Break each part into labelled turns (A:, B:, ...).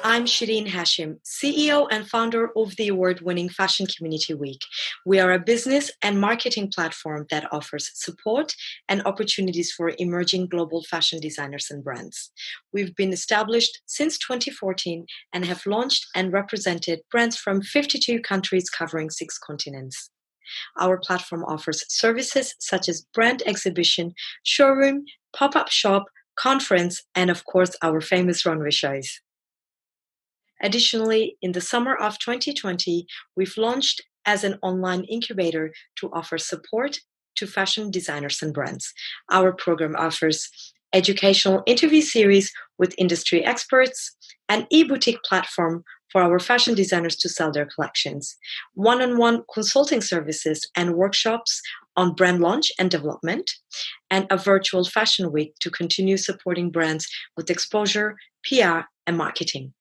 A: I'm Shireen Hashim, CEO and founder of the award-winning Fashion Community Week. We are a business and marketing platform that offers support and opportunities for emerging global fashion designers and brands. We've been established since 2014 and have launched and represented brands from 52 countries covering 6 continents. Our platform offers services such as brand exhibition, showroom, pop-up shop, conference, and of course, our famous runway shows. Additionally, in the summer of 2020, we've launched as an online incubator to offer support to fashion designers and brands. Our program offers educational interview series with industry experts, an e-boutique platform for our fashion designers to sell their collections, one-on-one consulting services and workshops on brand launch and development, and a virtual fashion week to continue supporting brands with exposure, PR, and marketing.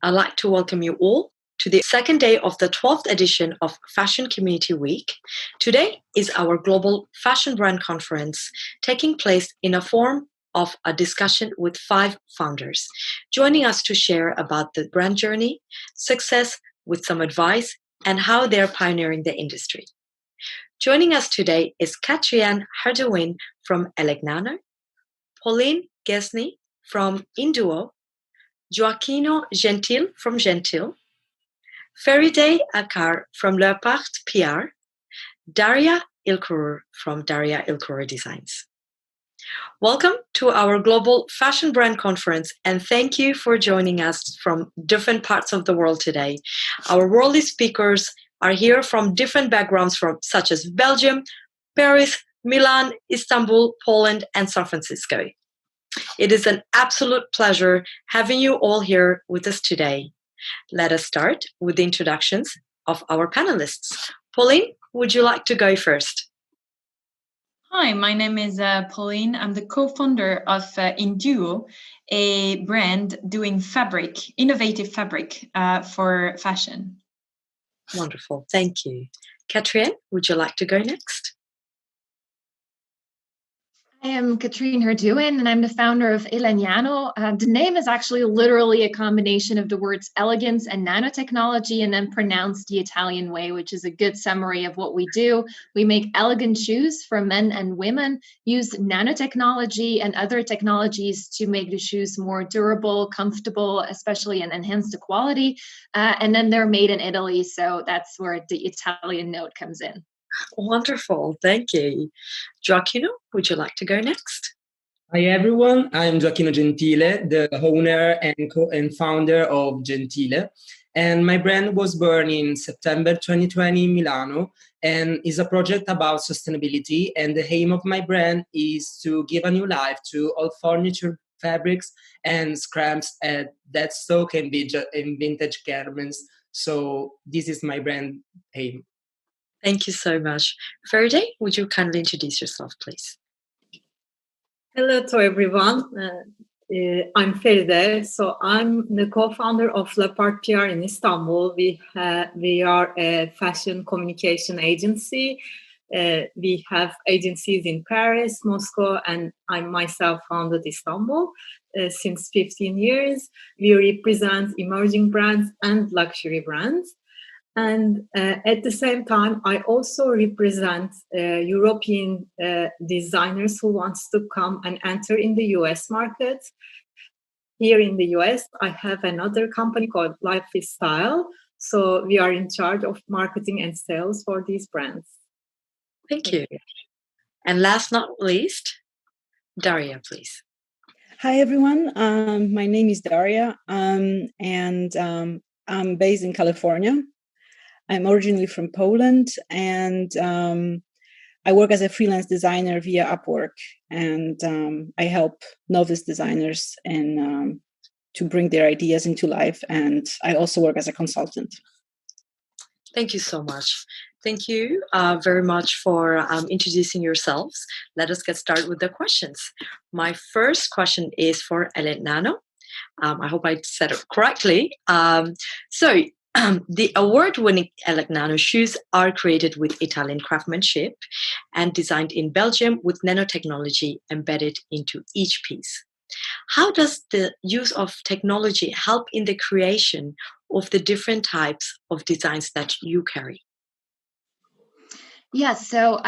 A: I'd like to welcome you all to the second day of the 12th edition of Fashion Community Week. Today is our Global Fashion Brand Conference, taking place in a form of a discussion with 5 founders, joining us to share about the brand journey, success with some advice, and how they're pioneering the industry. Joining us today is Katriane Hardewin from Elegnano, Pauline Gesney from Induo, Joaquino Gentil from Gentil, Feride Akar from Leopard PR, Daria Ilkour from Daria Ilkour Designs. Welcome to our Global Fashion Brand Conference, and thank you for joining us from different parts of the world today. Our worldly speakers are here from different backgrounds such as Belgium, Paris, Milan, Istanbul, Poland, and San Francisco. It is an absolute pleasure having you all here with us today. Let us start with the introductions of our panelists. Pauline, would you like to go first?
B: Hi, my name is Pauline. I'm the co-founder of Induo, a brand doing fabric, innovative fabric for fashion.
A: Wonderful, thank you. Katriane, would you like to go next?
C: I am Katrine Hardewin, and I'm the founder of Elegnano. The name is actually literally a combination of the words elegance and nanotechnology, and then pronounced the Italian way, which is a good summary of what we do. We make elegant shoes for men and women, use nanotechnology and other technologies to make the shoes more durable, comfortable, especially, and enhance the quality. And then they're made in Italy, so that's where the Italian note comes in.
A: Wonderful, thank you. Joaquino, would you like to go next?
D: Hi everyone, I'm Joaquino Gentile, the owner and founder of Gentile. And my brand was born in September 2020 in Milano and is a project about sustainability. And the aim of my brand is to give a new life to all furniture, fabrics, and scraps that so can be in vintage garments. So this is my brand aim.
A: Thank you so much. Feride, would you kindly introduce yourself, please?
E: Hello to everyone. I'm Feride. So I'm the co-founder of Leopard PR in Istanbul. We are a fashion communication agency. We have agencies in Paris, Moscow, and I myself founded Istanbul. Since 15 years, we represent emerging brands and luxury brands. And at the same time, I also represent European designers who wants to come and enter in the US market. Here in the US, I have another company called Life is Style. So we are in charge of marketing and sales for these brands.
A: Thank you. And last not least, Daria, please.
F: Hi, everyone. My name is Daria, and I'm based in California. I'm originally from Poland, and I work as a freelance designer via Upwork, and I help novice designers to bring their ideas into life, and I also work as a consultant.
A: Thank you so much. Thank you very much for introducing yourselves. Let us get started with the questions. My first question is for Elegnano. I hope I said it correctly. The award-winning Elegnano shoes are created with Italian craftsmanship and designed in Belgium with nanotechnology embedded into each piece. How does the use of technology help in the creation of the different types of designs that you carry?
C: Yes. So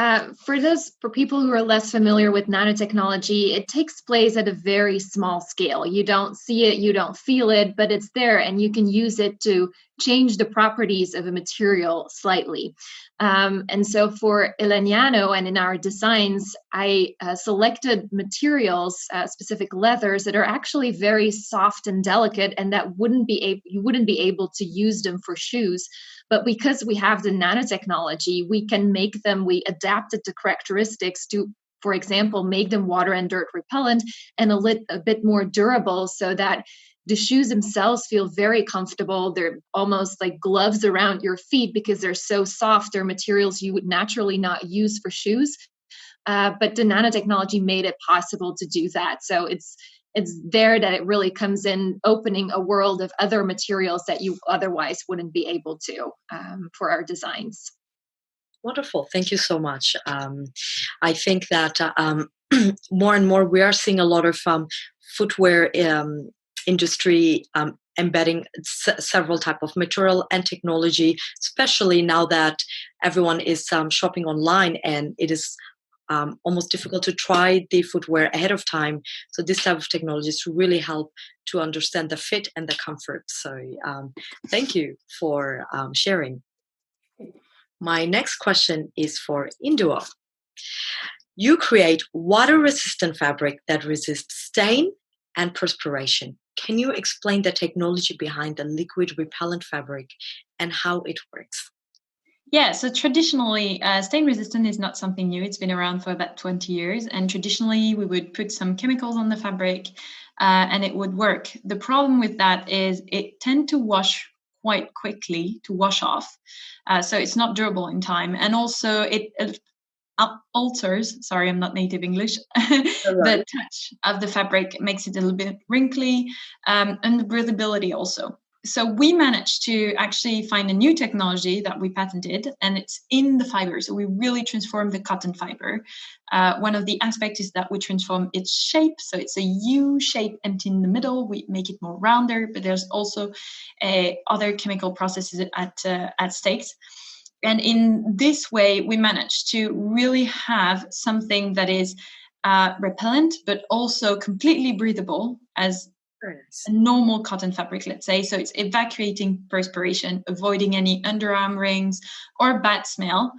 C: for people who are less familiar with nanotechnology, it takes place at a very small scale. You don't see it, you don't feel it, but it's there, and you can use it to change the properties of a material slightly. And so for Elegnano and in our designs, I selected materials, specific leathers that are actually very soft and delicate, and that you wouldn't be able to use them for shoes. But because we have the nanotechnology, we can make them, we adapted the characteristics to, for example, make them water and dirt repellent and a bit more durable, so that the shoes themselves feel very comfortable. They're almost like gloves around your feet because they're so soft. They're materials you would naturally not use for shoes. But the nanotechnology made it possible to do that. So it's there that it really comes in, opening a world of other materials that you otherwise wouldn't be able to for our designs.
A: Wonderful. Thank you so much. I think that more and more we are seeing a lot of footwear industry embedding several type of material and technology, especially now that everyone is shopping online and it is almost difficult to try the footwear ahead of time. So this type of technologies really help to understand the fit and the comfort. So thank you for sharing. My next question is for Induo. You create water-resistant fabric that resists stain and perspiration. Can you explain the technology behind the liquid repellent fabric and how it works?
B: Yeah, so traditionally, stain resistant is not something new. It's been around for about 20 years. And traditionally, we would put some chemicals on the fabric and it would work. The problem with that is it tends to wash quite quickly, to wash off. So it's not durable in time. And also it alters, sorry, I'm not native English, the touch of the fabric, makes it a little bit wrinkly, and the breathability also. So we managed to actually find a new technology that we patented, and it's in the fiber. So we really transform the cotton fiber. One of the aspects is that we transform its shape. So it's a U shape, empty in the middle. We make it more rounder, but there's also other chemical processes at stake. And in this way, we managed to really have something that is repellent, but also completely breathable as a normal cotton fabric, let's say. So it's evacuating perspiration, avoiding any underarm rings or bad smell.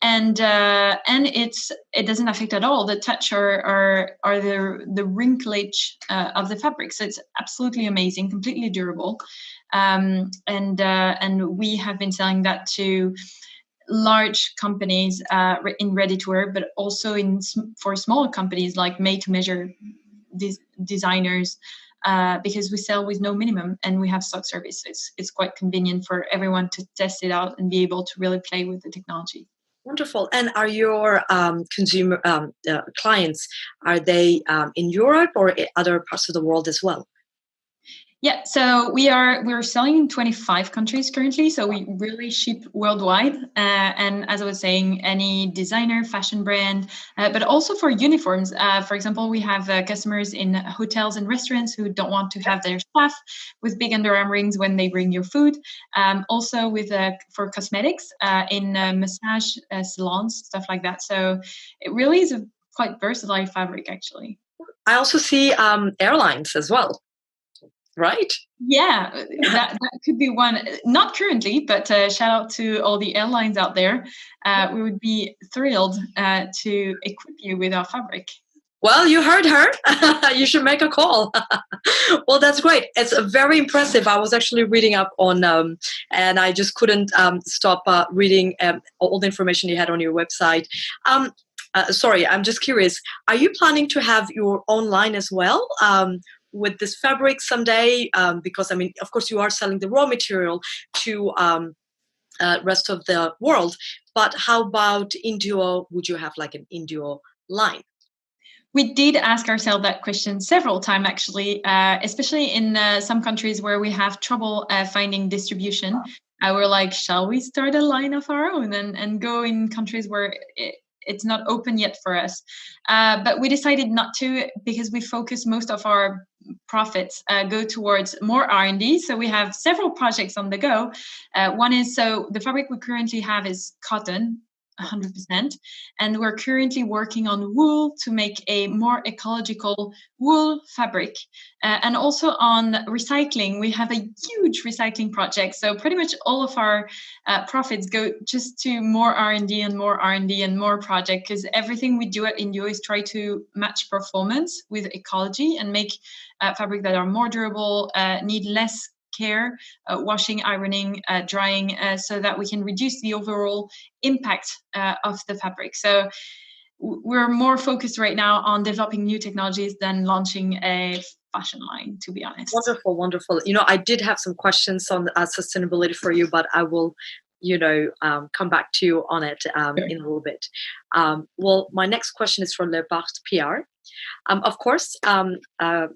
B: And it doesn't affect at all the touch or the wrinklage of the fabric. So it's absolutely amazing, completely durable. And we have been selling that to large companies in ready-to-wear, but also for smaller companies like made-to-measure designers, because we sell with no minimum and we have stock service. So it's quite convenient for everyone to test it out and be able to really play with the technology.
A: Wonderful. And are your consumer clients, are they in Europe or other parts of the world as well?
B: Yeah, so we're selling in 25 countries currently, so we really ship worldwide. And as I was saying, any designer, fashion brand, but also for uniforms. For example, we have customers in hotels and restaurants who don't want to have their staff with big underarm rings when they bring your food. Also with for cosmetics in massage salons, stuff like that. So it really is a quite versatile fabric, actually.
A: I also see airlines as well. Right?
B: Yeah, that could be one. Not currently, but shout out to all the airlines out there. We would be thrilled to equip you with our fabric.
A: Well, you heard her. You should make a call. Well, that's great. It's very impressive. I was actually reading up on, and I just couldn't stop reading all the information you had on your website. Sorry, I'm just curious. Are you planning to have your own line as well? With this fabric someday, because I mean, of course, you are selling the raw material to rest of the world. But how about Induo? Would you have like an Induo line?
B: We did ask ourselves that question several times, actually, especially in some countries where we have trouble finding distribution. We're like, shall we start a line of our own and go in countries where it's not open yet for us. But we decided not to, because we focus most of our profits go towards more R&D. So we have several projects on the go. One is, so the fabric we currently have is cotton, 100%, and we're currently working on wool to make a more ecological wool fabric, and also on recycling. We have a huge recycling project, so pretty much all of our profits go just to more R&D and more R&D and more project, because everything we do at Indio is try to match performance with ecology and make fabric that are more durable, need less care, washing, ironing, drying, so that we can reduce the overall impact of the fabric. So we're more focused right now on developing new technologies than launching a fashion line, to be honest.
A: Wonderful, wonderful. I did have some questions on sustainability for you, but I will come back to you on it in a little bit. Well, my next question is for Le Part PR. Of course,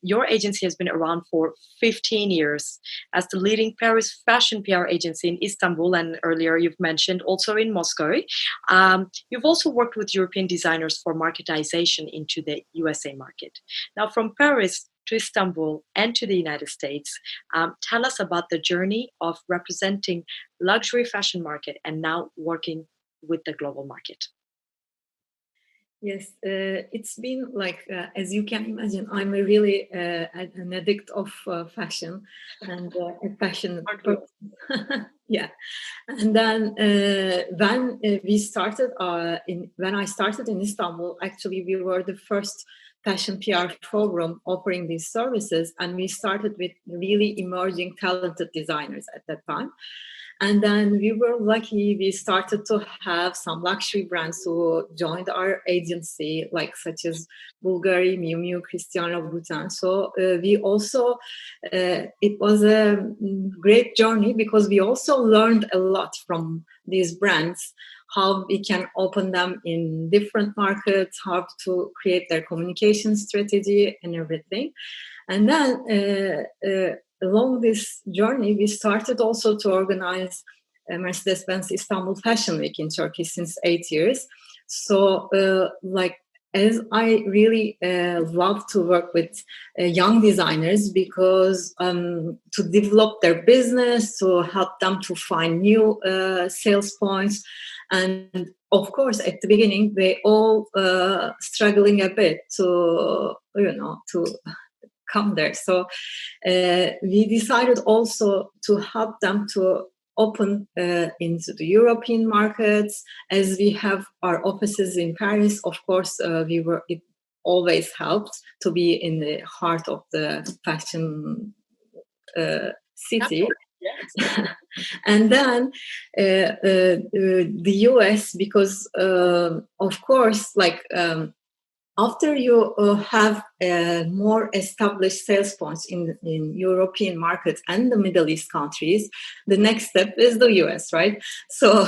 A: your agency has been around for 15 years as the leading Paris fashion PR agency in Istanbul, and earlier you've mentioned also in Moscow. You've also worked with European designers for marketization into the USA market. Now, from Paris to Istanbul and to the United States, tell us about the journey of representing luxury fashion market and now working with the global market.
E: Yes, it's been like, as you can imagine, I'm a really an addict of fashion and a passionate person. Yeah, and then when we started when I started in Istanbul, actually we were the first fashion PR program offering these services, and we started with really emerging talented designers at that time. And then we were lucky, we started to have some luxury brands who joined our agency, like such as Bulgari, Miu Miu, Christian Louboutin. So we also, it was a great journey because we also learned a lot from these brands, how we can open them in different markets, how to create their communication strategy and everything. And then along this journey, we started also to organize Mercedes-Benz Istanbul Fashion Week in Turkey since 8 years. So as I really love to work with young designers because to develop their business, to help them to find new sales points. And of course, at the beginning, they all struggling a bit to come there. So we decided also to help them to open into the European markets. As we have our offices in Paris, of course, it always helped to be in the heart of the fashion city. Yes. And then the US, because of course, after you have more established sales points in European markets and the Middle East countries, the next step is the US, right? So,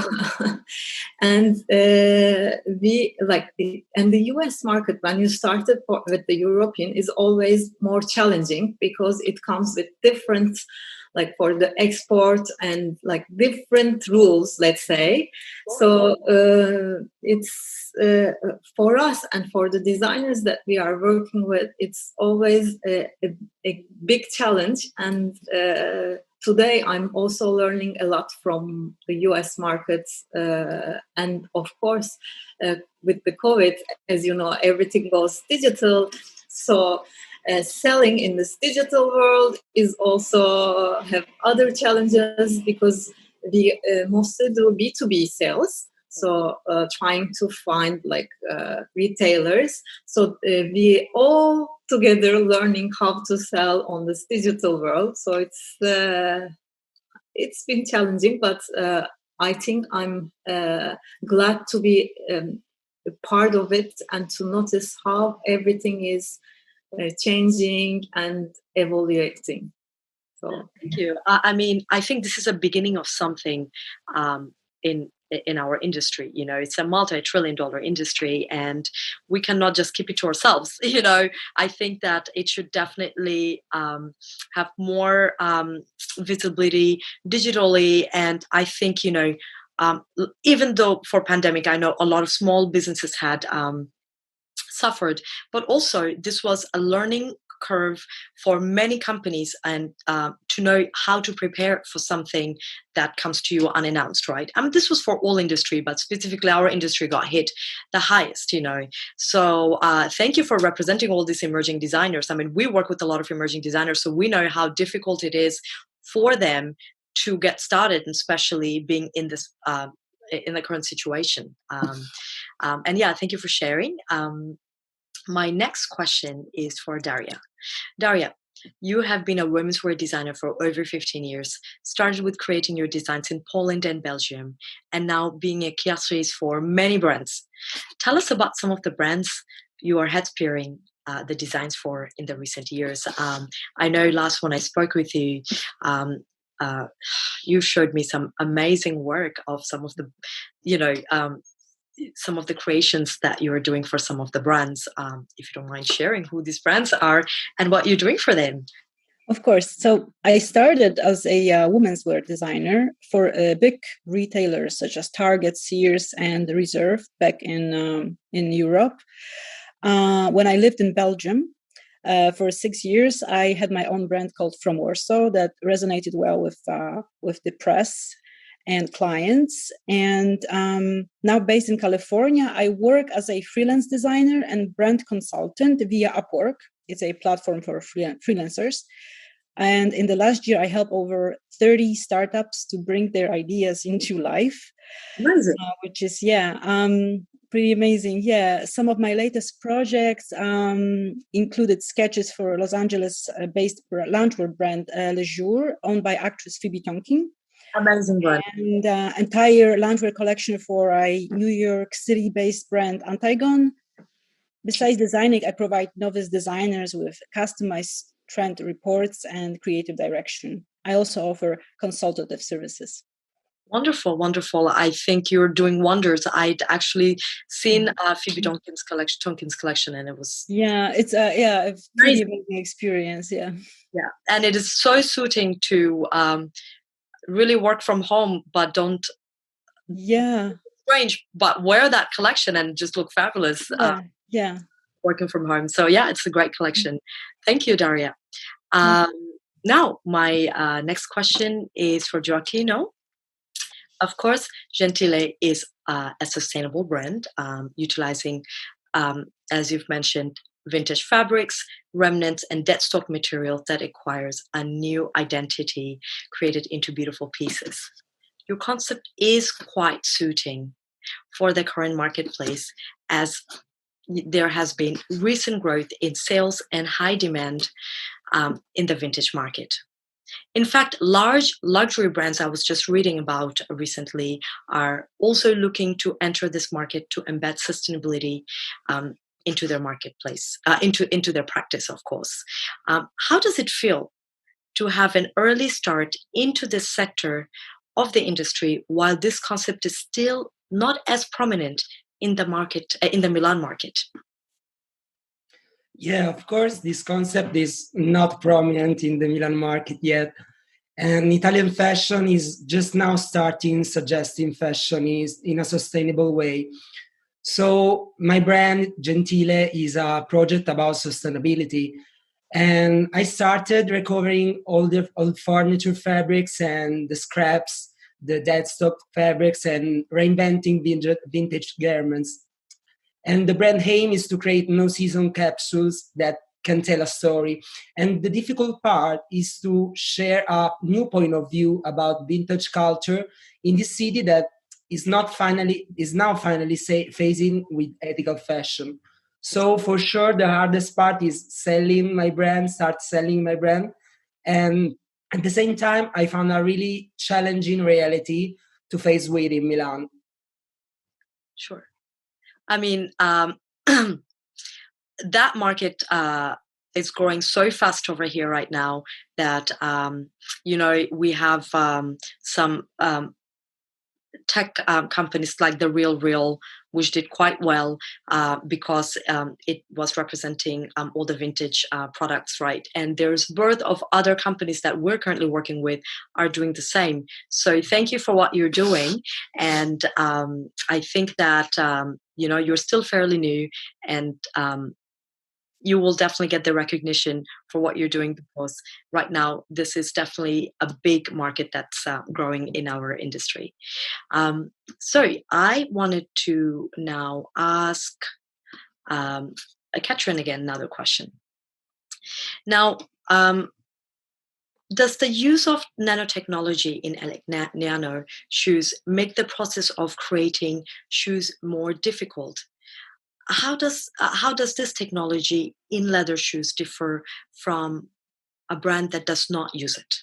E: and the US market, when you started with the European, is always more challenging because it comes with different, for the export and different rules, let's say. So it's for us and for the designers that we are working with, it's always a big challenge. And today I'm also learning a lot from the US markets. And of course, with the COVID, as you know, everything goes digital. So selling in this digital world is also have other challenges because we mostly do B2B sales. So trying to find retailers. So we all together learning how to sell on this digital world. So it's been challenging, but I think I'm glad to be a part of it and to notice how everything is changing and evaluating. So
A: thank you. I think this is a beginning of something in our industry. It's a multi-trillion-dollar industry, and we cannot just keep it to ourselves. I think that it should definitely have more visibility digitally. And I think even though for pandemic, I know a lot of small businesses had suffered, but also this was a learning curve for many companies, and to know how to prepare for something that comes to you unannounced, right? This was for all industry, but specifically our industry got hit the highest, So thank you for representing all these emerging designers. We work with a lot of emerging designers, so we know how difficult it is for them to get started, and especially being in this in the current situation. And yeah, thank you for sharing. My next question is for Daria. Daria, you have been a women's wear designer for over 15 years, started with creating your designs in Poland and Belgium, and now being a créatrice for many brands. Tell us about some of the brands you are head spearering the designs for in the recent years. I know last when I spoke with you, you showed me some amazing work of some of the, some of the creations that you are doing for some of the brands. If you don't mind sharing who these brands are and what you're doing for them.
F: Of course. So I started as a women's wear designer for big retailers such as Target, Sears, and Reserve back in Europe. When I lived in Belgium for 6 years, I had my own brand called From Warsaw that resonated well with the press and clients. And now based in California, I work as a freelance designer and brand consultant via Upwork. It's a platform for freelancers. And in the last year, I helped over 30 startups to bring their ideas into life.
A: Amazing.
F: Which is, pretty amazing. Yeah, some of my latest projects included sketches for Los Angeles-based loungewear brand Le Jour, owned by actress Phoebe Tonkin.
A: Amazing brand.
F: And entire loungewear collection for a New York City-based brand, Antigone. Besides designing, I provide novice designers with customized trend reports and creative direction. I also offer consultative services.
A: Wonderful, wonderful. I think you're doing wonders. I'd actually seen Phoebe Tonkin's collection, and it was
F: it's a pretty amazing experience. Yeah,
A: and it is so suiting to really work from home, but don't. Strange, but wear that collection and just look fabulous. Working from home. So it's a great collection. Thank you, Daria. Now, my next question is for Gioacchino. Of course, Gentile is a sustainable brand, utilizing, as you've mentioned, vintage fabrics, remnants, and dead stock materials that acquires a new identity created into beautiful pieces. Your concept is quite suiting for the current marketplace, as there has been recent growth in sales and high demand in the vintage market. In fact, large luxury brands I was just reading about recently are also looking to enter this market to embed sustainability into their marketplace, into their practice, of course. How does it feel to have an early start into this sector of the industry while this concept is still not as prominent in the market, in the Milan market?
D: Yeah, of course, this concept is not prominent in the Milan market yet. And Italian fashion is just now starting suggesting fashion is in a sustainable way. So my brand, Gentile, is a project about sustainability. And I started recovering all the old furniture fabrics and the scraps, the dead stock fabrics, and reinventing vintage garments. And the brand aim is to create no-season capsules that can tell a story. And the difficult part is to share a new point of view about vintage culture in this city that is now finally facing with ethical fashion. So for sure, the hardest part is start selling my brand. And at the same time, I found a really challenging reality to face with in Milan.
A: Sure. I mean, that market is growing so fast over here right now that, we have some tech companies like The RealReal, which did quite well because it was representing all the vintage products, right? And there's birth of other companies that we're currently working with are doing the same. So thank you for what you're doing. And I think that, you're still fairly new, and you will definitely get the recognition for what you're doing, because right now this is definitely a big market that's growing in our industry. So I wanted to now ask Katrin again another question. Now, does the use of nanotechnology in nano shoes make the process of creating shoes more difficult? How does this technology in leather shoes differ from a brand that does not use it?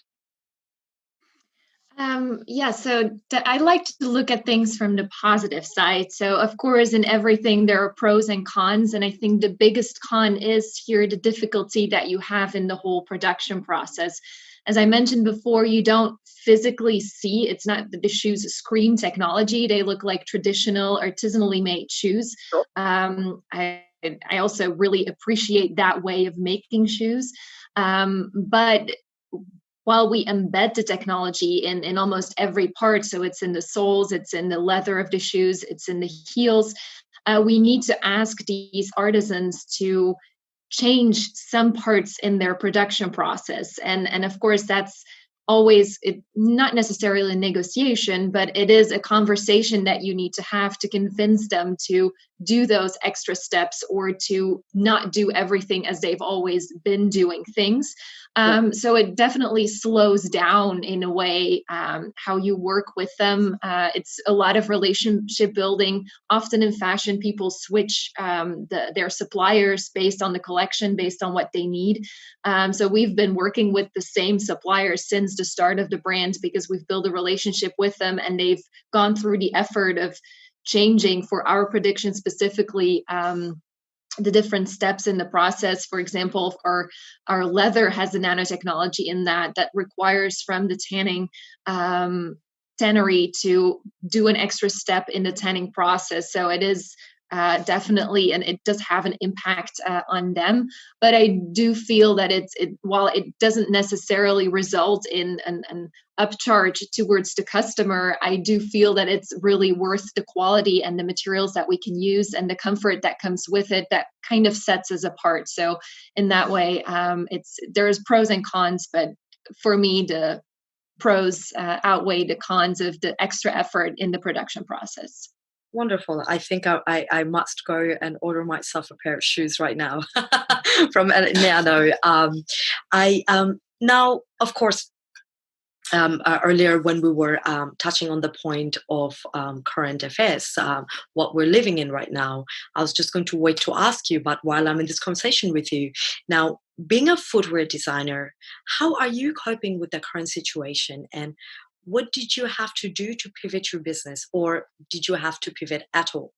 C: I like to look at things from the positive side. So, of course, in everything, there are pros and cons. And I think the biggest con is here the difficulty that you have in the whole production process. As I mentioned before, you don't physically see, it's not that the shoes scream technology. They look like traditional, artisanally made shoes. I also really appreciate that way of making shoes. But while we embed the technology in almost every part, so it's in the soles, it's in the leather of the shoes, it's in the heels, we need to ask these artisans to change some parts in their production process. And of course, that's always not necessarily a negotiation, but it is a conversation that you need to have to convince them to do those extra steps or to not do everything as they've always been doing things. So it definitely slows down in a way how you work with them. It's a lot of relationship building. Often in fashion, people switch their suppliers based on the collection, based on what they need. So we've been working with the same suppliers since the start of the brand because we've built a relationship with them and they've gone through the effort of changing for our prediction specifically the different steps in the process. For example, our leather has the nanotechnology in that requires from the tannery to do an extra step in the tanning process. So it is definitely, and it does have an impact on them. But I do feel that while it doesn't necessarily result in an upcharge towards the customer, I do feel that it's really worth the quality and the materials that we can use and the comfort that comes with it that kind of sets us apart. So in that way, there's pros and cons, but for me, the pros outweigh the cons of the extra effort in the production process.
A: Wonderful. I think I must go and order myself a pair of shoes right now from Nano. Now, of course, earlier when we were touching on the point of current affairs, what we're living in right now, I was just going to wait to ask you, but while I'm in this conversation with you, now, being a footwear designer, how are you coping with the current situation? And what did you have to do to pivot your business, or did you have to pivot at all?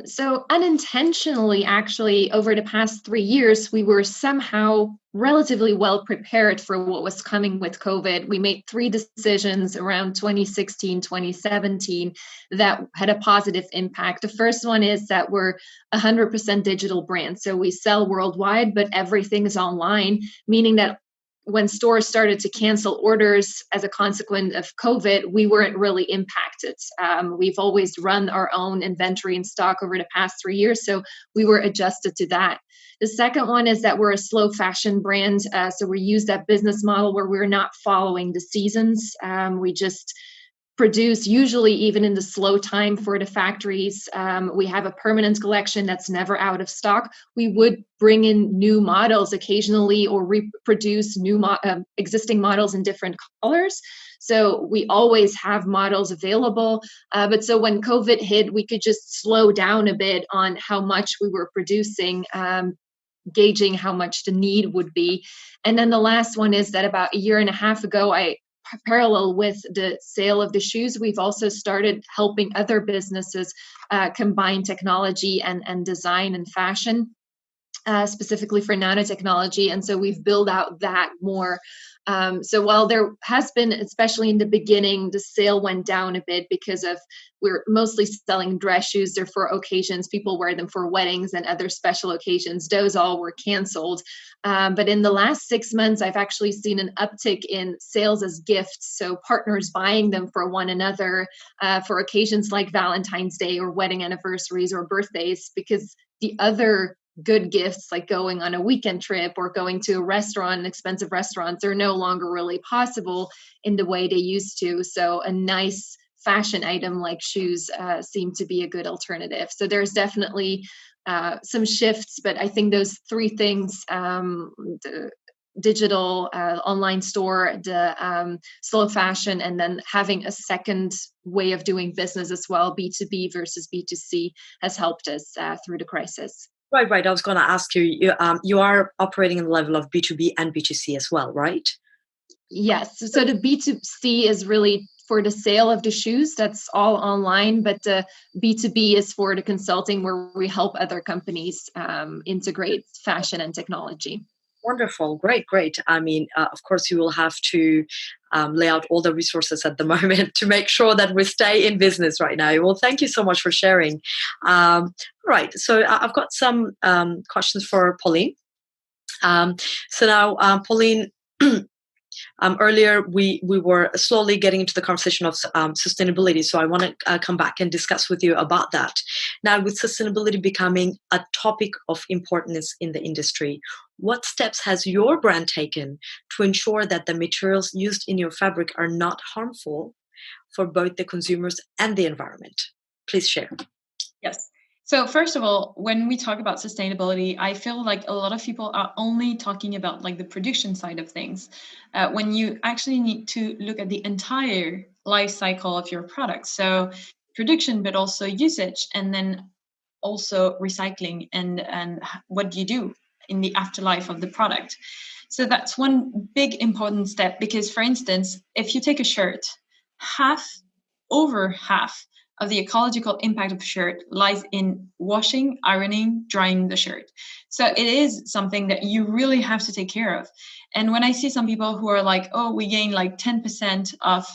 C: So unintentionally, actually, over the past 3 years, we were somehow relatively well prepared for what was coming with COVID. We made 3 decisions around 2016, 2017 that had a positive impact. The first one is that we're 100% digital brand. So we sell worldwide, but everything is online, meaning that when stores started to cancel orders as a consequence of COVID, we weren't really impacted. We've always run our own inventory and stock over the past 3 years, so we were adjusted to that. The second one is that we're a slow fashion brand, so we use that business model where we're not following the seasons. We just produce usually even in the slow time for the factories. We have a permanent collection that's never out of stock. We would bring in new models occasionally or reproduce new existing models in different colors. So we always have models available. But so when COVID hit, we could just slow down a bit on how much we were producing, gauging how much the need would be. And then the last one is that about a year and a half ago, parallel with the sale of the shoes, we've also started helping other businesses combine technology and design and fashion, specifically for nanotechnology. And so we've built out that more. So while there has been, especially in the beginning, the sale went down a bit because we're mostly selling dress shoes. They're for occasions. People wear them for weddings and other special occasions. Those all were canceled. But in the last 6 months, I've actually seen an uptick in sales as gifts. So partners buying them for one another for occasions like Valentine's Day or wedding anniversaries or birthdays, because the other good gifts like going on a weekend trip or going to a restaurant, expensive restaurants, are no longer really possible in the way they used to. So a nice fashion item like shoes seem to be a good alternative. So there's definitely some shifts, but I think those three things, the digital online store, the slow fashion, and then having a second way of doing business as well, B2B versus B2C, has helped us through the crisis.
A: Right. I was going to ask you, you are operating in the level of B2B and B2C as well, right?
C: Yes. So the B2C is really for the sale of the shoes. That's all online. But the B2B is for the consulting, where we help other companies integrate fashion and technology.
A: Wonderful. Great. I mean, of course, you will have to lay out all the resources at the moment to make sure that we stay in business right now. Well, thank you so much for sharing. Right. So I've got some questions for Pauline. So now, Pauline, earlier we were slowly getting into the conversation of sustainability. So I want to come back and discuss with you about that. Now, with sustainability becoming a topic of importance in the industry, what steps has your brand taken to ensure that the materials used in your fabric are not harmful for both the consumers and the environment? Please share.
B: Yes. So first of all, when we talk about sustainability, I feel like a lot of people are only talking about like the production side of things, when you actually need to look at the entire life cycle of your product. So production, but also usage, and then also recycling, and what do you do in the afterlife of the product. So that's one big important step, because for instance, if you take a shirt, over half of the ecological impact of a shirt lies in washing, ironing, drying the shirt. So it is something that you really have to take care of. And when I see some people who are like, oh, we gain like 10% of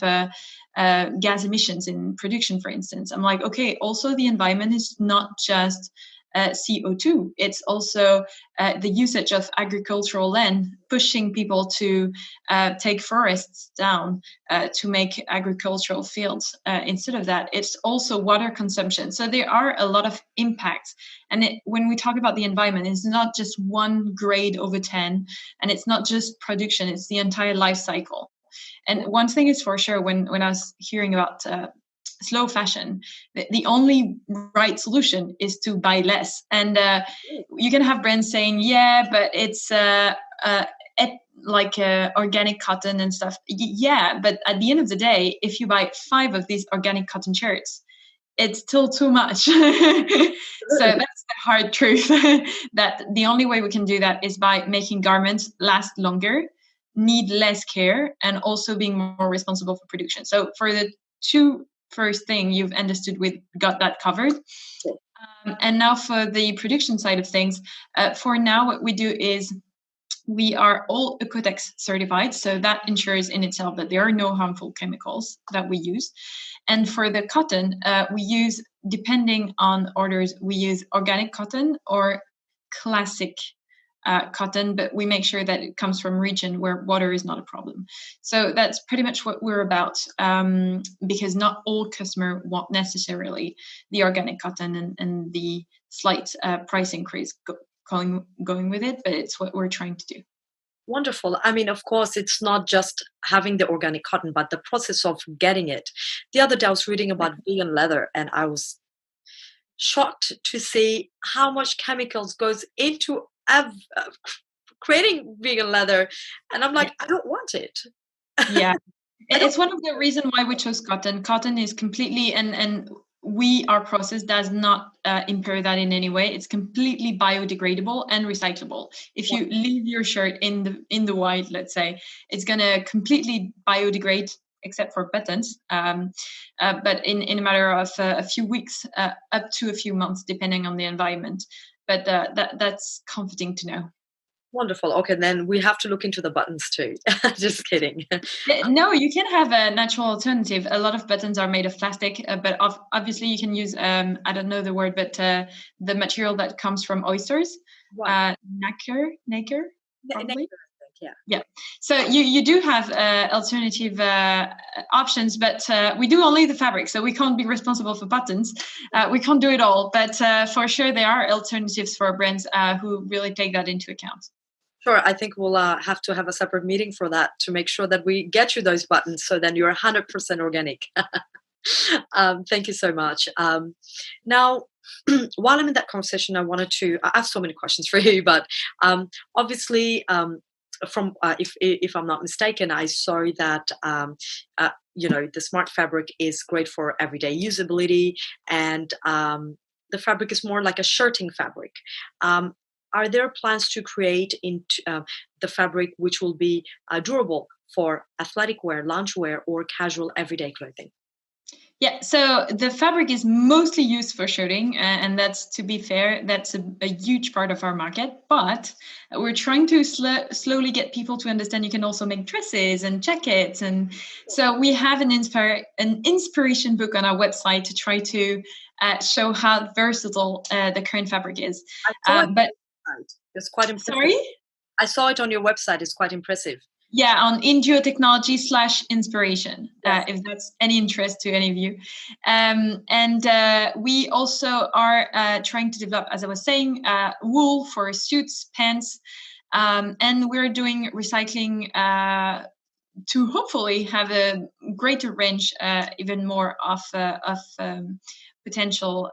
B: gas emissions in production, for instance, I'm like, okay, also the environment is not just CO2. It's also the usage of agricultural land, pushing people to take forests down to make agricultural fields instead of that. It's also water consumption. So there are a lot of impacts. And when we talk about the environment, it's not just one grade over 10, and it's not just production, it's the entire life cycle. And one thing is for sure, when I was hearing about slow fashion, the only right solution is to buy less. And you can have brands saying, yeah, but it's organic cotton and stuff. Yeah, but at the end of the day, if you buy 5 of these organic cotton shirts, it's still too much. So that's the hard truth, that the only way we can do that is by making garments last longer, need less care, and also being more responsible for production. So for the two first thing you've understood, we've got that covered. And now for the production side of things, for now what we do is we are all Oeko-Tex certified, so that ensures in itself that there are no harmful chemicals that we use. And for the cotton, we use, depending on orders, we use organic cotton or classic cotton, but we make sure that it comes from region where water is not a problem. So that's pretty much what we're about, because not all customers want necessarily the organic cotton and the slight price increase going with it, but it's what we're trying to do.
A: Wonderful. I mean, of course, it's not just having the organic cotton, but the process of getting it. The other day I was reading about vegan leather, and I was shocked to see how much chemicals goes into creating vegan leather, and I'm like, I don't want it.
B: Yeah, it's one of the reasons why we chose cotton. Cotton is completely, and our process does not impair that in any way. It's completely biodegradable and recyclable. If you leave your shirt in the wild, let's say, it's gonna completely biodegrade, except for buttons, but in a matter of a few weeks, up to a few months, depending on the environment. But that's comforting to know.
A: Wonderful. Okay, then we have to look into the buttons too. Just kidding.
B: No, you can have a natural alternative. A lot of buttons are made of plastic, but obviously you can use, I don't know the word, but the material that comes from oysters,
A: Right.
B: nacre, probably. Yeah. So you do have alternative options, but we do only the fabric, so we can't be responsible for buttons. We can't do it all, but for sure there are alternatives for brands who really take that into account.
A: Sure, I think we'll have to have a separate meeting for that to make sure that we get you those buttons, so then you're 100% organic. Thank you so much. Now, while I'm in that conversation, I have so many questions for you, but obviously, from if I'm not mistaken, I saw that the smart fabric is great for everyday usability, and the fabric is more like a shirting fabric. Are there plans to create into the fabric which will be durable for athletic wear, loungewear, or casual everyday clothing?
B: Yeah, so the fabric is mostly used for shirting, and that's, to be fair, that's a huge part of our market. But we're trying to slowly get people to understand you can also make dresses and jackets, and so we have an inspiration book on our website to try to show how versatile the current fabric is.
A: But it's quite impressive.
B: Sorry,
A: I saw it on your website. It's quite impressive.
B: Yeah, on InduoTechnology/inspiration, if that's any interest to any of you. And we also are trying to develop, as I was saying, wool for suits, pants, and we're doing recycling to hopefully have a greater range, even more of potential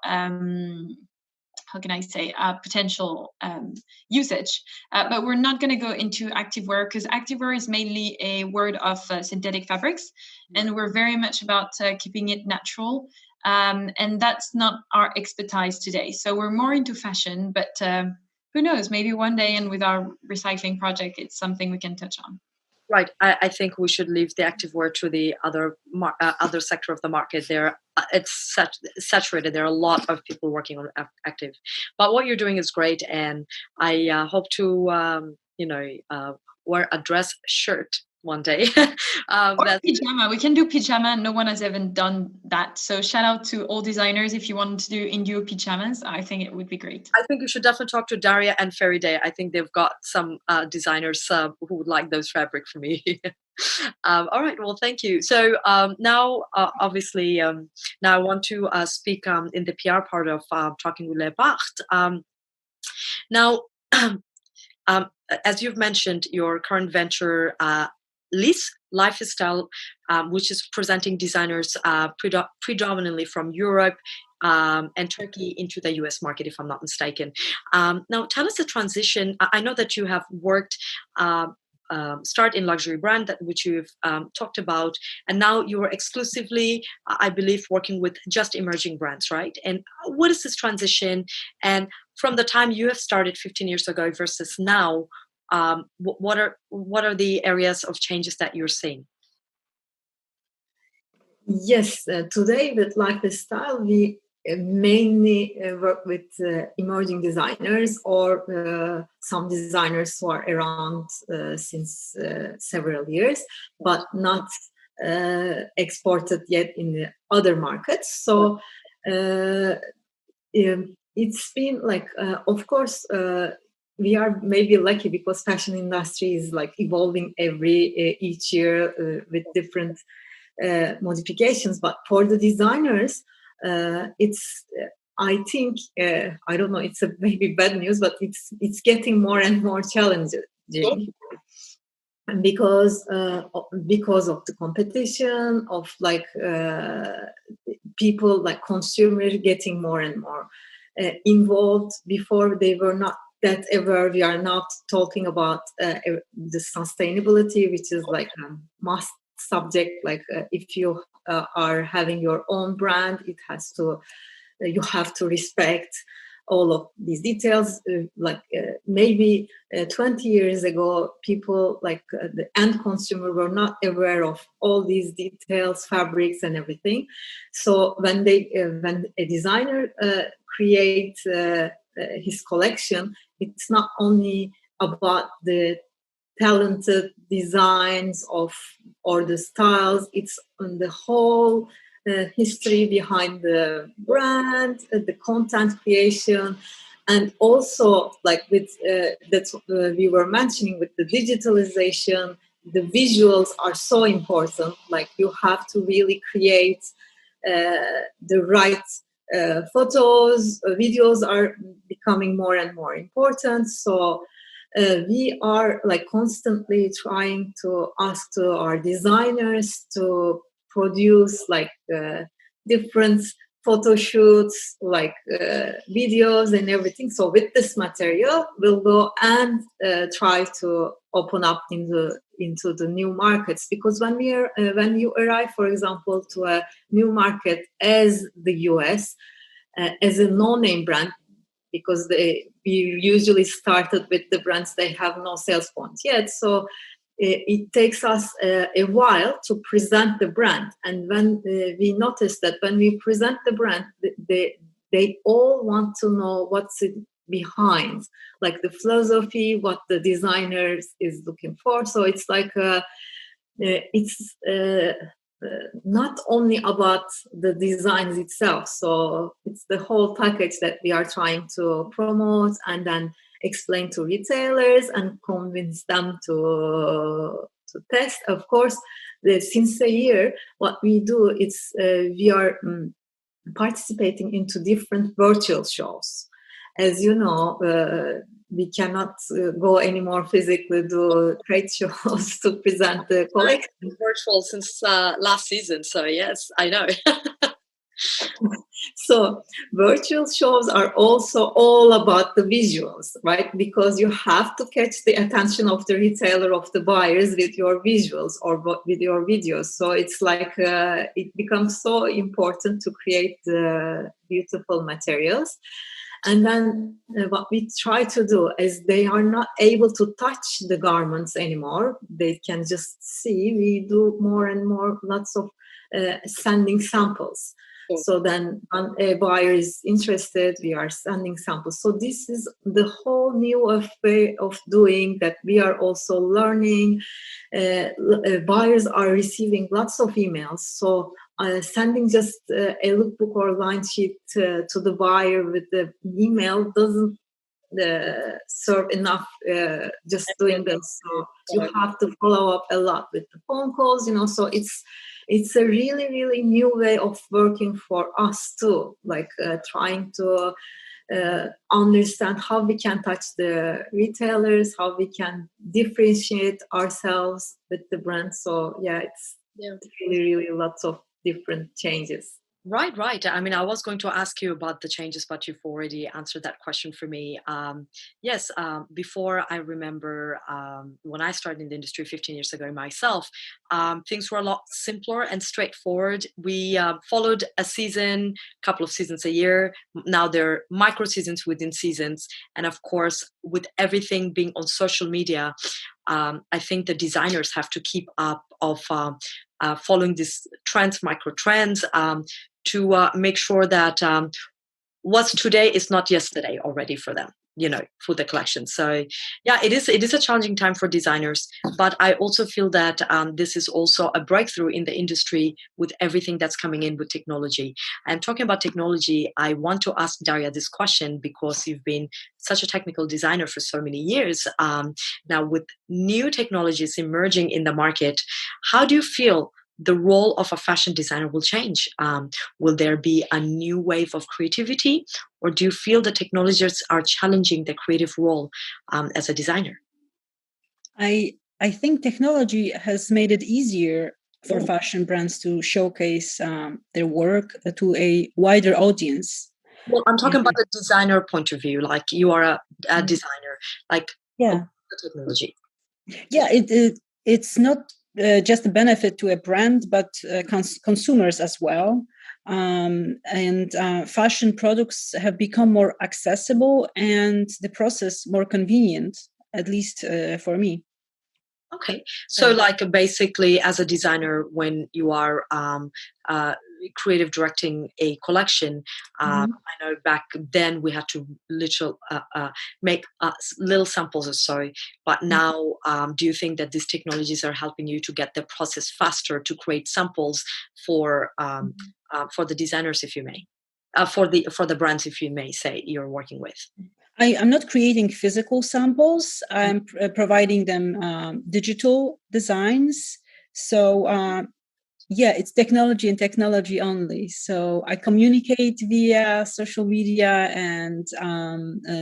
B: how can I say, potential usage. But we're not going to go into activewear, because activewear is mainly a word of synthetic fabrics, and we're very much about keeping it natural. And that's not our expertise today. So we're more into fashion, but who knows, maybe one day, and with our recycling project, it's something we can touch on.
A: Right. I think we should leave the activewear to the other sector of the market. It's saturated. There are a lot of people working on active, but what you're doing is great, and I hope to wear a dress shirt one day.
B: Or pyjama. We can do pyjama. No one has ever done that. So shout out to all designers. If you want to do Induo pyjamas, I think it would be great.
A: I think you should definitely talk to Daria and Feride. I think they've got some designers who would like those fabric for me. All right. Well, thank you. So now, obviously, now I want to speak in the PR part of Talking with Les Barthes. Now, as you've mentioned, your current venture, Lys Lifestyle, which is presenting designers predominantly from Europe and Turkey into the US market, if I'm not mistaken. Now, tell us the transition. I know that you have worked, start in luxury brand, which you've talked about, and now you are exclusively, I believe, working with just emerging brands, right? And what is this transition? And from the time you have started 15 years ago versus now, what are the areas of changes that you're seeing?
E: Yes, today with Lifestyle, we mainly work with emerging designers or some designers who are around since several years, but not exported yet in the other markets. So it's been like, of course, we are maybe lucky because fashion industry is like evolving each year with different modifications. But for the designers, it's I think I don't know. It's a maybe bad news, but it's getting more and more challenging because of the competition of like people like consumers getting more and more involved. Before they were not that aware. We are not talking about the sustainability, which is like a must subject. Like if you are having your own brand, you have to respect all of these details. Maybe 20 years ago, people like the end consumer were not aware of all these details, fabrics, and everything. So when a designer creates his collection, it's not only about the talented designs or the styles, it's on the whole history behind the brand, the content creation, And also, like with that's we were mentioning with the digitalization, the visuals are so important. Like you have to really create the right photos, videos are becoming more and more important. So we are like constantly trying to ask to our designers to produce like different photo shoots, like videos and everything. So with this material, we'll go and try to open up into the new markets, because when you arrive, for example, to a new market as the US, as a no-name brand, because we usually started with the brands they have no sales points yet, so it takes us a while to present the brand. And when we notice that when we present the brand, they all want to know what's it behind, like the philosophy, what the designer is looking for. So it's like it's not only about the designs itself. So it's the whole package that we are trying to promote and then explain to retailers and convince them to test. Of course, since a year, what we do is we are participating into different virtual shows. As you know, we cannot go anymore physically do trade shows to present the collection.
A: Virtual since last season, so yes, I know.
E: So virtual shows are also all about the visuals, right? Because you have to catch the attention of the retailer, of the buyers with your visuals or with your videos. So it's like it becomes so important to create the beautiful materials. And then what we try to do is they are not able to touch the garments anymore. They can just see. We do more and more, lots of sending samples. So then when a buyer is interested, we are sending samples. So this is the whole new way of doing that we are also learning. Buyers are receiving lots of emails. So sending just a lookbook or line sheet to the buyer with the email doesn't serve enough just doing this. So you have to follow up a lot with the phone calls, so it's a really, really new way of working for us too, like trying to understand how we can touch the retailers, how we can differentiate ourselves with the brand. So it's really, really lots of different changes.
A: Right. I mean, I was going to ask you about the changes, but you've already answered that question for me. Yes, before I remember when I started in the industry 15 years ago myself, things were a lot simpler and straightforward. We followed a season, couple of seasons a year. Now there are micro seasons within seasons. And of course, with everything being on social media, I think the designers have to keep up of following these trends, micro trends, to make sure that what's today is not yesterday already for them, for the collection. So it is a challenging time for designers, but I also feel that this is also a breakthrough in the industry with everything that's coming in with technology. And talking about technology, I want to ask Daria this question because you've been such a technical designer for so many years. Now with new technologies emerging in the market, how do you feel the role of a fashion designer will change? Will there be a new wave of creativity, or do you feel the technologies are challenging the creative role as a designer?
F: I think technology has made it easier for fashion brands to showcase their work to a wider audience.
A: Well, I'm talking about the designer point of view, like you are a designer, like the technology.
F: Yeah, it's not just a benefit to a brand, but consumers as well. And fashion products have become more accessible and the process more convenient, at least for me.
A: Okay. So like basically as a designer, when you are creative directing a collection, I know back then we had to literally make little samples or so, but now do you think that these technologies are helping you to get the process faster to create samples for the designers, if you may? for the brands, if you may say, you're working with?
F: I'm not creating physical samples. I'm providing them digital designs. So yeah, it's technology and technology only. So I communicate via social media and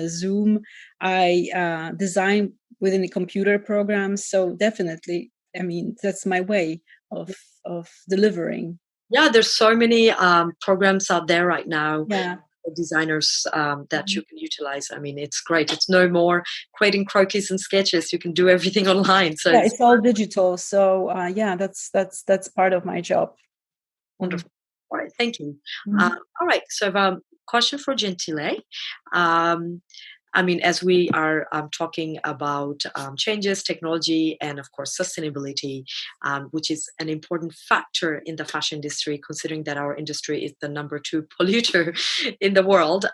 F: Zoom. I design within a computer program. So definitely, I mean, that's my way of delivering.
A: Yeah, there's so many programs out there right now.
F: Yeah.
A: For designers that you can utilize. I mean, it's great. It's no more creating croquis and sketches. You can do everything online. So
F: yeah, it's all digital. So yeah, that's part of my job.
A: Wonderful. All right, thank you.
F: Mhm.
A: All right, so I have a question for Gentile. I mean, as we are talking about changes, technology, and of course, sustainability, which is an important factor in the fashion industry, considering that our industry is the number 2 polluter in the world.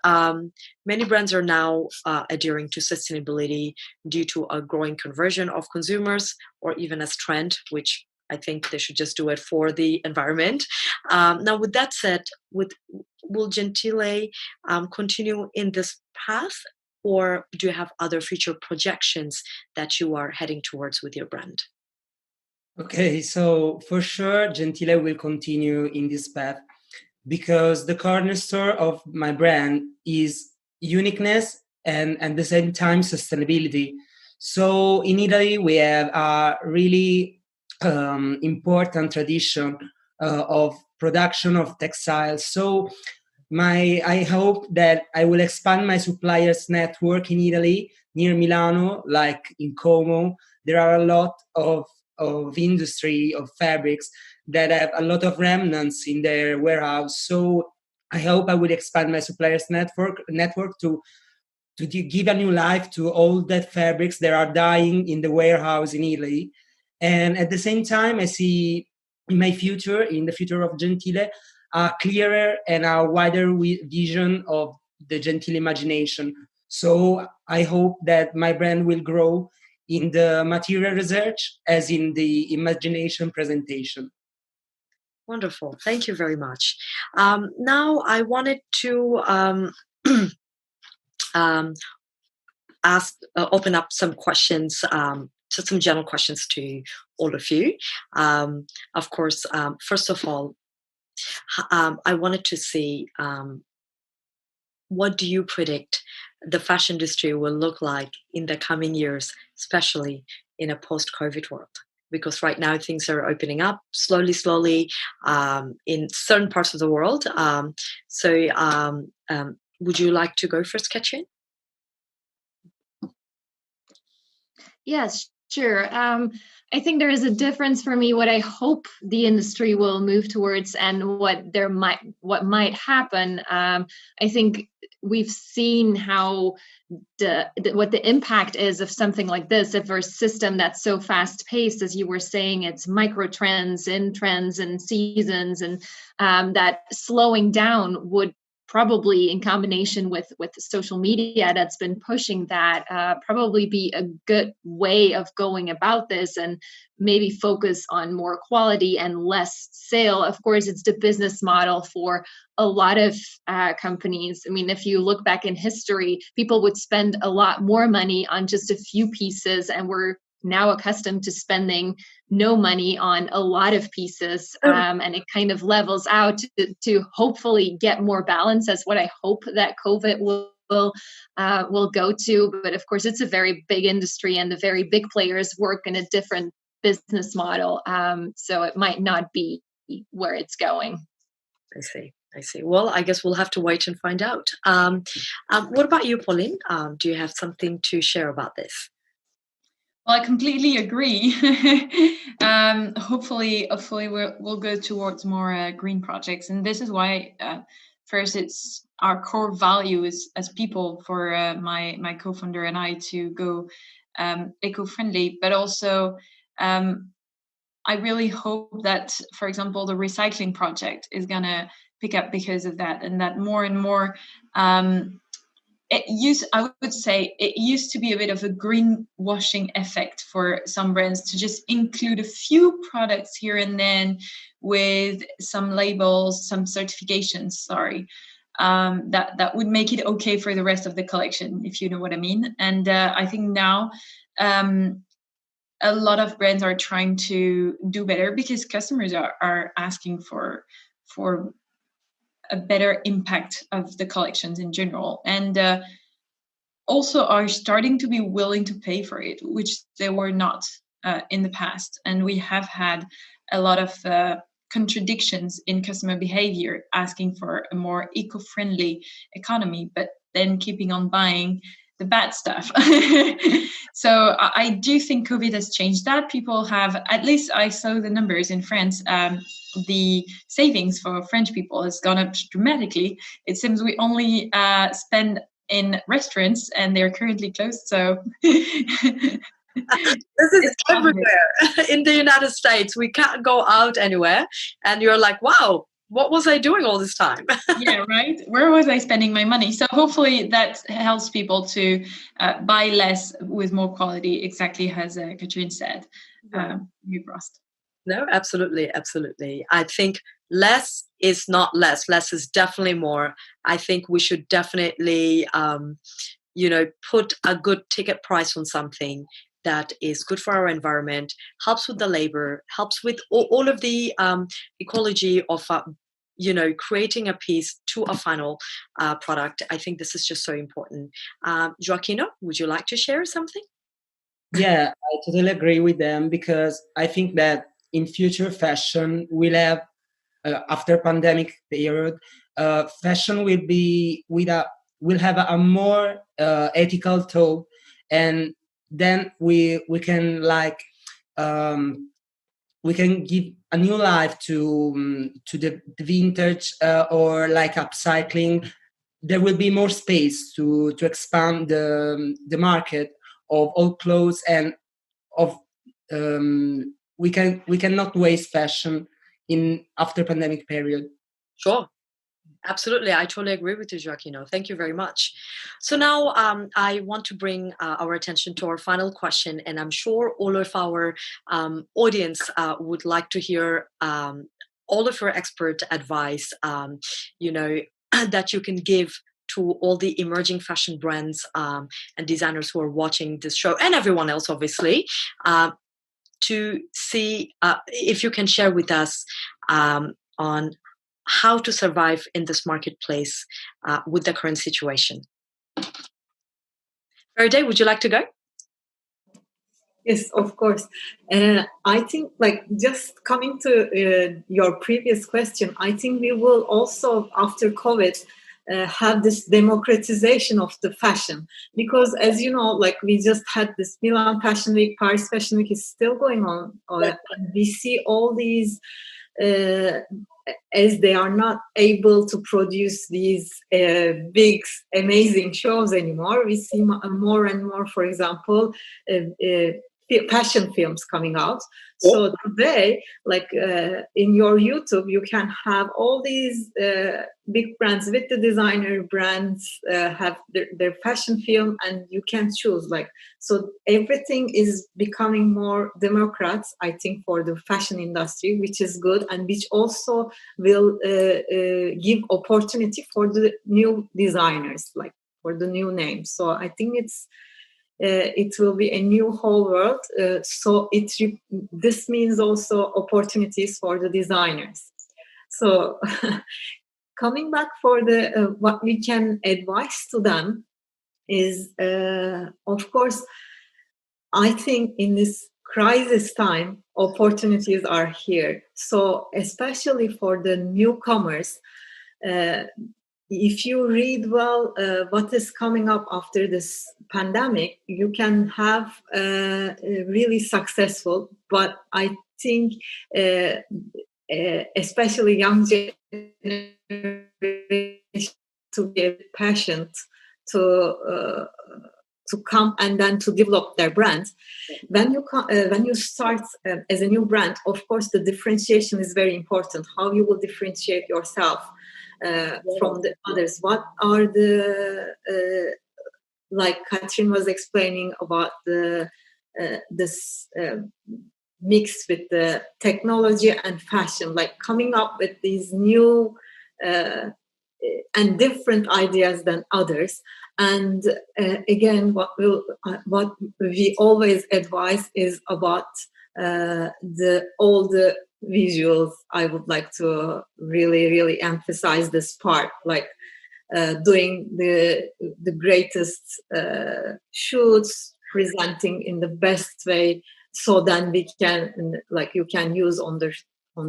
A: Many brands are now adhering to sustainability due to a growing conversion of consumers, or even as trend, which I think they should just do it for the environment. Now, with that said, will Gentile continue in this path, or do you have other future projections that you are heading towards with your brand?
D: Okay, so for sure, Gentile will continue in this path because the cornerstone of my brand is uniqueness and at the same time sustainability. So in Italy, we have a really important tradition of production of textiles. So I hope that I will expand my suppliers network in Italy, near Milano, like in Como. There are a lot of industry of fabrics that have a lot of remnants in their warehouse. So I hope I will expand my suppliers network to give a new life to all that fabrics that are dying in the warehouse in Italy. And at the same time, I see in the future of Gentile, a clearer and a wider vision of the Gentile imagination. So I hope that my brand will grow in the material research as in the imagination presentation.
A: Wonderful. Thank you very much. Now, I wanted to open up some questions, just some general questions to all of you. Of course, first of all, I wanted to see what do you predict the fashion industry will look like in the coming years, especially in a post-COVID world? Because right now things are opening up slowly in certain parts of the world. Would you like to go first, Katrin?
C: Yes, sure. I think there is a difference for me what I hope the industry will move towards and what might happen. I think we've seen how what the impact is of something like this, if a system that's so fast paced, as you were saying, it's micro trends and seasons, and that slowing down would probably, in combination with social media that's been pushing that, probably be a good way of going about this, and maybe focus on more quality and less sale. Of course, it's the business model for a lot of companies. I mean, if you look back in history, people would spend a lot more money on just a few pieces, and we're now accustomed to spending no money on a lot of pieces, and it kind of levels out to hopefully get more balance, as what I hope that COVID will go to. But of course, it's a very big industry, and the very big players work in a different business model, so it might not be where it's going.
A: I see. Well, I guess we'll have to wait and find out. What about you, Pauline? Do you have something to share about this?
B: Well, I completely agree. Hopefully we'll go towards more green projects, and this is why first it's our core value as people for my co-founder and I to go eco-friendly, but also I really hope that, for example, the recycling project is gonna pick up because of that, and that more and more. I would say it used to be a bit of a greenwashing effect for some brands to just include a few products here and then with some labels, some certifications, that would make it okay for the rest of the collection, if you know what I mean. And I think now a lot of brands are trying to do better because customers are asking for a better impact of the collections in general, and also are starting to be willing to pay for it, which they were not in the past. And we have had a lot of contradictions in customer behavior, asking for a more eco-friendly economy, but then keeping on buying the bad stuff. So I do think COVID has changed that. People have, at least I saw the numbers in France, the savings for French people has gone up dramatically. It seems we only spend in restaurants, and they're currently closed. So
A: this is everywhere in the United States. We can't go out anywhere, and you're like, wow, what was I doing all this time?
B: Yeah, right. Where was I spending my money? So hopefully that helps people to buy less with more quality, exactly as Katrine said. You've lost.
A: No, absolutely. I think less is not less. Less is definitely more. I think we should definitely, put a good ticket price on something that is good for our environment, helps with the labor, helps with all of the ecology of, creating a piece to a final product. I think this is just so important. Joaquino, would you like to share something?
D: Yeah, I totally agree with them, because I think that in future fashion will have, after pandemic period, fashion will have a more ethical thought, and then we can we can give a new life to the vintage, or like upcycling. There will be more space to expand the market of old clothes, and of we cannot waste fashion in after pandemic period.
A: Sure. Absolutely. I totally agree with you, Joaquino. Thank you very much. So now I want to bring our attention to our final question, and I'm sure all of our audience would like to hear all of your expert advice, that you can give to all the emerging fashion brands and designers who are watching this show, and everyone else, obviously, to see if you can share with us on how to survive in this marketplace with the current situation. Feride, would you like to go?
E: Yes, of course. I think, just coming to your previous question, I think we will also, after COVID, have this democratization of the fashion, because, as you know, we just had this Milan Fashion Week, Paris Fashion Week is still going on. We see all these, as they are not able to produce these big, amazing shows anymore, we see more and more, for example, fashion films coming out. So today, in your YouTube, you can have all these big brands with the designer brands have their fashion film, and you can choose. So everything is becoming more democrats, I think, for the fashion industry, which is good, and which also will give opportunity for the new designers, for the new names. So I think it will be a new whole world. So this means also opportunities for the designers. So coming back for the what we can advise to them is, of course, I think in this crisis time, opportunities are here. So especially for the newcomers, if you read well what is coming up after this pandemic, you can have really successful. But I think especially young generation to be patient to come and then to develop their brand. When you start as a new brand, of course, the differentiation is very important. How you will differentiate yourself from the others. What are the like Katrine was explaining about this mix with the technology and fashion, like coming up with these new and different ideas than others. And again, what we always advise is about all the visuals. I would like to really emphasize this part, like doing the greatest shoots, presenting in the best way, so then we can, like, you can use on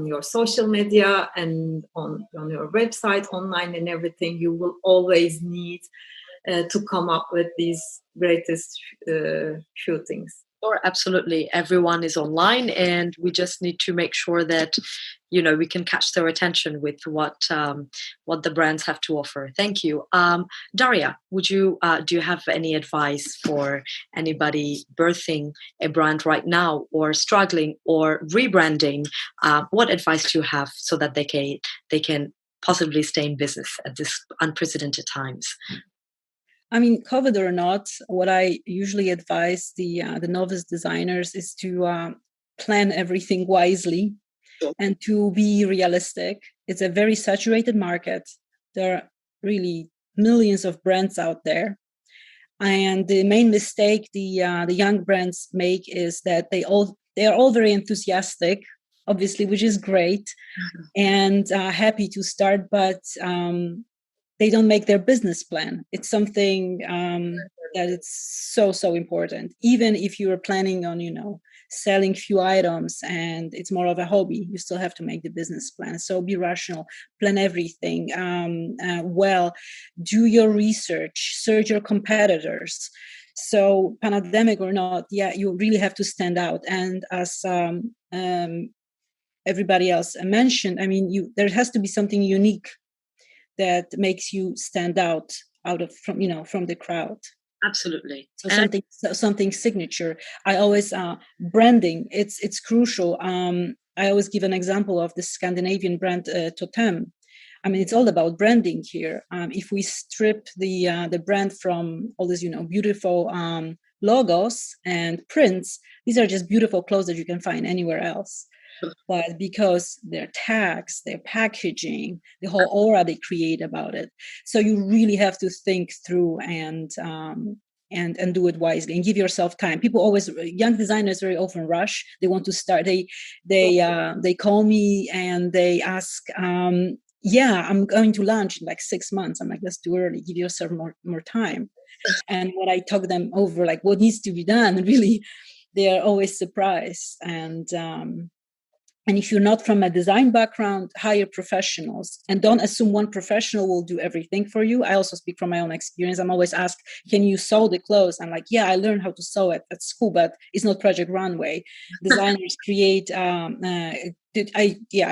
E: your social media and on your website, online and everything. You will always need to come up with these greatest shootings.
A: Sure, absolutely. Everyone is online, and we just need to make sure that, you know, we can catch their attention with what the brands have to offer. Thank you. Daria, would you do you have any advice for anybody birthing a brand right now, or struggling, or rebranding? What advice do you have so that they can possibly stay in business at this unprecedented times?
F: I mean, COVID or not, what I usually advise the novice designers is to plan everything wisely and to be realistic. It's a very saturated market. There are really millions of brands out there, and the main mistake the young brands make is that they are all very enthusiastic, obviously, which is great, and happy to start, but they don't make their business plan. It's something that it's so important. Even if you are planning on, selling few items and it's more of a hobby, you still have to make the business plan. So be rational, plan everything well, do your research, search your competitors. So pandemic or not, you really have to stand out. And as everybody else mentioned, I mean, there has to be something unique that makes you stand out from the crowd.
A: Absolutely.
F: So something signature. I always branding. It's crucial. I always give an example of the Scandinavian brand Totem. I mean, it's all about branding here. If we strip the brand from all these beautiful logos and prints, these are just beautiful clothes that you can find anywhere else. But because their tags, their packaging, the whole aura they create about it, so you really have to think through and do it wisely and give yourself time. Young designers very often rush. They want to start. They call me and they ask, I'm going to launch in like 6 months. I'm like, that's too early. Give yourself more time. And when I talk them over, like what needs to be done, really, they are always surprised. And if you're not from a design background, hire professionals and don't assume one professional will do everything for you. I also speak from my own experience. I'm always asked, can you sew the clothes? I'm like, I learned how to sew it at school, but it's not Project Runway. Designers create, I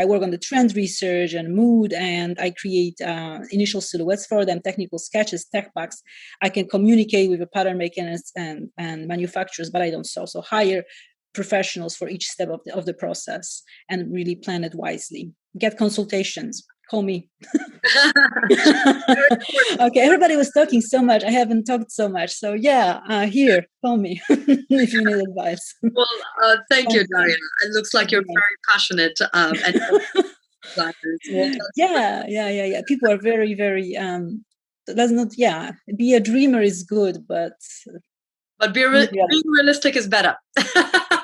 F: work on the trend research and mood, and I create initial silhouettes for them, technical sketches, tech packs. I can communicate with the pattern makers and manufacturers, but I don't sew. So hire professionals for each step of the process and really plan it wisely. Get consultations. Call me. Okay, everybody was talking so much. I haven't talked so much. So here, call me if you need advice.
A: Well, thank you, Daria. It looks like you're very passionate.
F: Yeah. People are very, very. Be a dreamer is good, but
A: being realistic is better.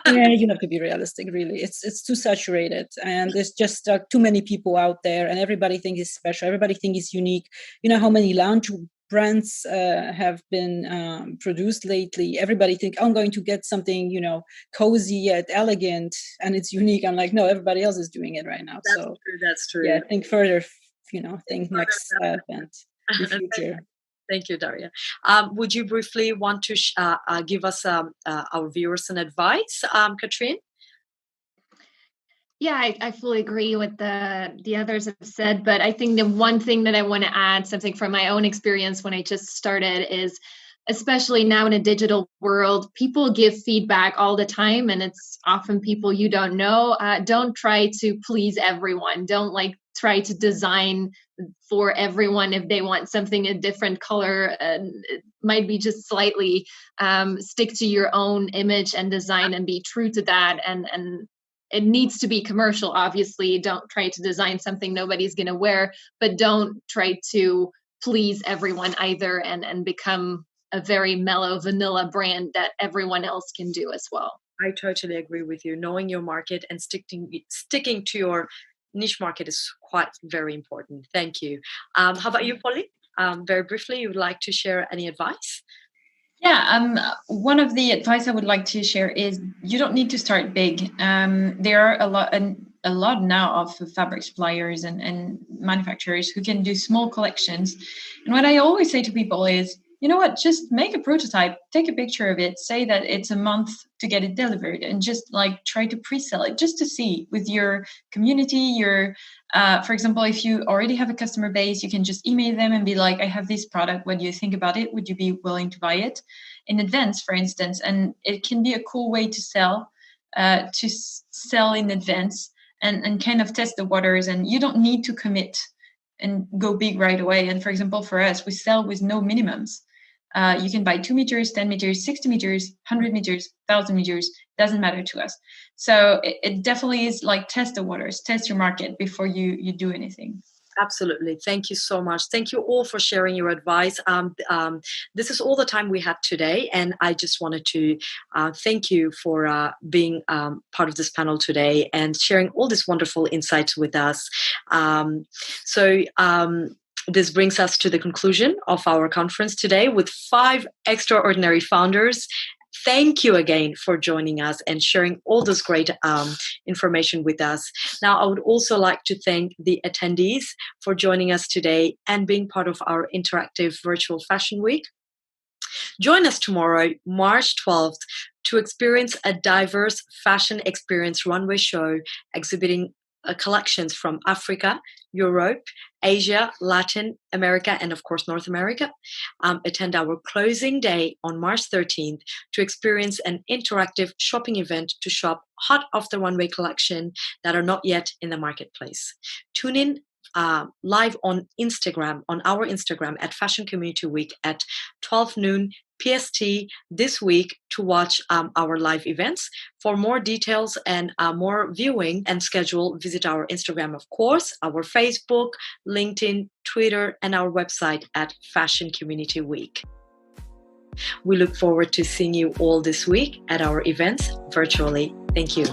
F: You have to be realistic, really. It's too saturated, and there's just too many people out there, and everybody thinks it's special. Everybody thinks it's unique. You know how many lounge brands have been produced lately? Everybody think, I'm going to get something, cozy yet elegant, and it's unique. I'm like, no, everybody else is doing it right now.
A: That's true.
F: Yeah, think further. Think next event, the future.
A: Thank you, Daria. Would you briefly want to give us our viewers some advice, Katrine?
C: Yeah, I fully agree with the others have said, but I think the one thing that I want to add, something from my own experience when I just started, is especially now in a digital world, people give feedback all the time, and it's often people you don't know. Don't try to please everyone. Don't try to design for everyone. If they want something a different color, it might be just slightly stick to your own image and design and be true to that, and it needs to be commercial. Obviously, don't try to design something nobody's going to wear, but don't try to please everyone either and become a very mellow vanilla brand that everyone else can do as well.
A: I totally agree with you. Knowing your market and sticking to your niche market is quite very important. Thank you. How about you, Polly? Very briefly, you would like to share any advice?
B: Yeah, one of the advice I would like to share is you don't need to start big. There are a lot now of fabric suppliers and manufacturers who can do small collections. And what I always say to people is, you know what, just make a prototype, take a picture of it, say that it's a month to get it delivered, and just like try to pre-sell it just to see with your community, for example, if you already have a customer base, you can just email them and be like, I have this product, what do you think about it? Would you be willing to buy it in advance, for instance? And it can be a cool way to sell in advance and kind of test the waters, and you don't need to commit and go big right away. And for example, for us, we sell with no minimums. You can buy 2 meters, 10 meters, 60 meters, 100 meters, 1,000 meters, doesn't matter to us. So it definitely is like test the waters, test your market before you do anything.
A: Absolutely. Thank you so much. Thank you all for sharing your advice. This is all the time we had today, and I just wanted to thank you for being part of this panel today and sharing all these wonderful insights with us. This brings us to the conclusion of our conference today with 5 extraordinary founders. Thank you again for joining us and sharing all this great information with us. Now, I would also like to thank the attendees for joining us today and being part of our interactive virtual fashion week. Join us tomorrow, March 12th, to experience a diverse fashion experience runway show exhibiting collections from Africa, Europe, Asia, Latin America, and of course, North America. Attend our closing day on March 13th to experience an interactive shopping event to shop hot off the runway collection that are not yet in the marketplace. Tune in live on Instagram, on our Instagram at Fashion Community Week at 12 noon PST this week to watch our live events. For more details and more viewing and schedule, visit our Instagram, of course, our Facebook, LinkedIn, Twitter, and our website at Fashion Community Week. We look forward to seeing you all this week at our events virtually. Thank you.